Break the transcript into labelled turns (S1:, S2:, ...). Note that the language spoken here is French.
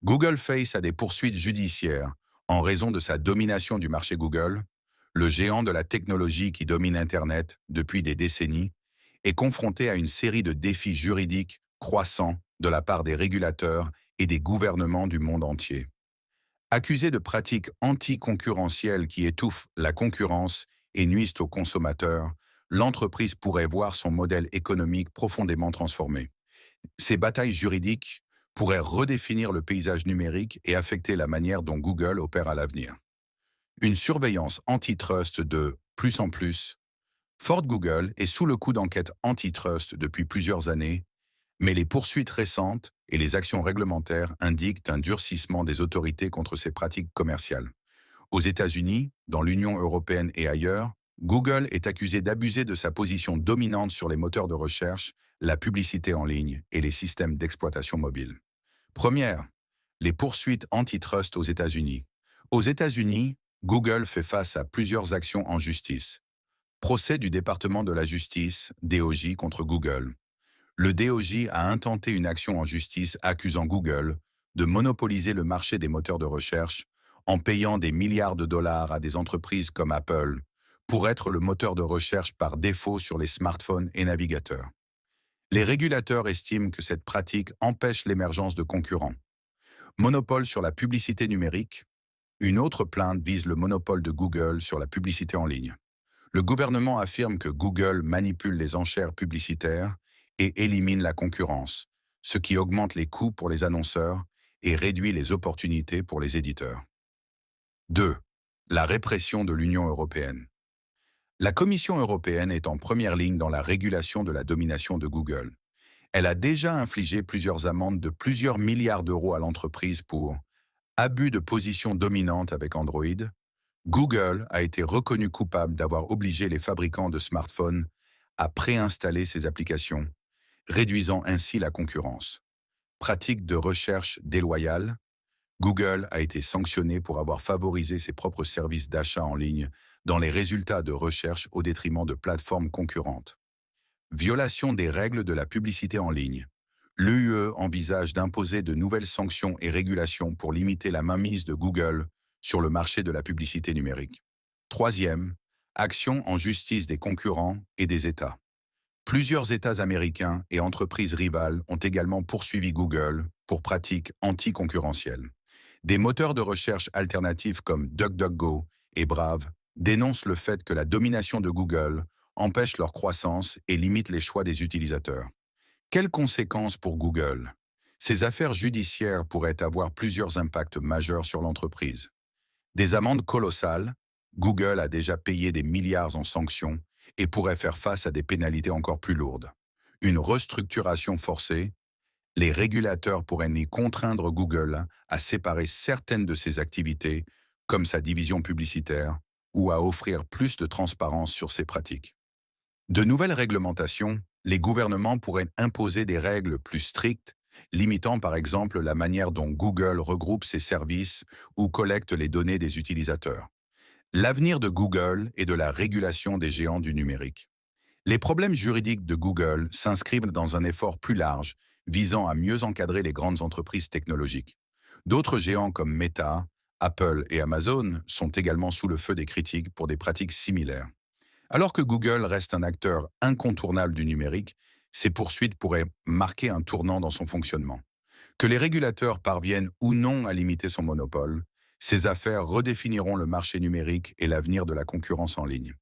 S1: Google face à des poursuites judiciaires en raison de sa domination du marché Google. Le géant de la technologie qui domine Internet depuis des décennies est confronté à une série de défis juridiques croissants de la part des régulateurs et des gouvernements du monde entier. Accusé de pratiques anticoncurrentielles qui étouffent la concurrence et nuisent aux consommateurs, l'entreprise pourrait voir son modèle économique profondément transformé. Ces batailles juridiques pourraient redéfinir le paysage numérique et affecter la manière dont Google opère à l'avenir. Une surveillance antitrust de plus en plus forte. Google est sous le coup d'enquêtes antitrust depuis plusieurs années, mais les poursuites récentes et les actions réglementaires indiquent un durcissement des autorités contre ces pratiques commerciales. Aux États-Unis, dans l'Union européenne et ailleurs, Google est accusé d'abuser de sa position dominante sur les moteurs de recherche, la publicité en ligne et les systèmes d'exploitation mobile. Première, les poursuites antitrust aux États-Unis. Aux États-Unis, Google fait face à plusieurs actions en justice. Procès du département de la justice, DOJ, contre Google. Le DOJ a intenté une action en justice accusant Google de monopoliser le marché des moteurs de recherche en payant des milliards de dollars à des entreprises comme Apple pour être le moteur de recherche par défaut sur les smartphones et navigateurs. Les régulateurs estiment que cette pratique empêche l'émergence de concurrents. Monopole sur la publicité numérique. Une autre plainte vise le monopole de Google sur la publicité en ligne. Le gouvernement affirme que Google manipule les enchères publicitaires et élimine la concurrence, ce qui augmente les coûts pour les annonceurs et réduit les opportunités pour les éditeurs. 2. La répression de l'Union européenne. La Commission européenne est en première ligne dans la régulation de la domination de Google. Elle a déjà infligé plusieurs amendes de plusieurs milliards d'euros à l'entreprise pour abus de position dominante avec Android. Google a été reconnu coupable d'avoir obligé les fabricants de smartphones à préinstaller ses applications, réduisant ainsi la concurrence. Pratique de recherche déloyale. Google a été sanctionné pour avoir favorisé ses propres services d'achat en ligne dans les résultats de recherche au détriment de plateformes concurrentes. Violation des règles de la publicité en ligne. L'UE envisage d'imposer de nouvelles sanctions et régulations pour limiter la mainmise de Google sur le marché de la publicité numérique. Troisième, action en justice des concurrents et des États. Plusieurs États américains et entreprises rivales ont également poursuivi Google pour pratiques anticoncurrentielles. Des moteurs de recherche alternatifs comme DuckDuckGo et Brave dénoncent le fait que la domination de Google empêche leur croissance et limite les choix des utilisateurs. Quelles conséquences pour Google? Ces affaires judiciaires pourraient avoir plusieurs impacts majeurs sur l'entreprise. Des amendes colossales. Google a déjà payé des milliards en sanctions et pourrait faire face à des pénalités encore plus lourdes. Une restructuration forcée. Les régulateurs pourraient ni contraindre Google à séparer certaines de ses activités, comme sa division publicitaire, ou à offrir plus de transparence sur ses pratiques. De nouvelles réglementations. Les gouvernements pourraient imposer des règles plus strictes, limitant par exemple la manière dont Google regroupe ses services ou collecte les données des utilisateurs. L'avenir de Google et de la régulation des géants du numérique. Les problèmes juridiques de Google s'inscrivent dans un effort plus large visant à mieux encadrer les grandes entreprises technologiques. D'autres géants comme Meta, Apple et Amazon sont également sous le feu des critiques pour des pratiques similaires. Alors que Google reste un acteur incontournable du numérique, ces poursuites pourraient marquer un tournant dans son fonctionnement. Que les régulateurs parviennent ou non à limiter son monopole, ces affaires redéfiniront le marché numérique et l'avenir de la concurrence en ligne.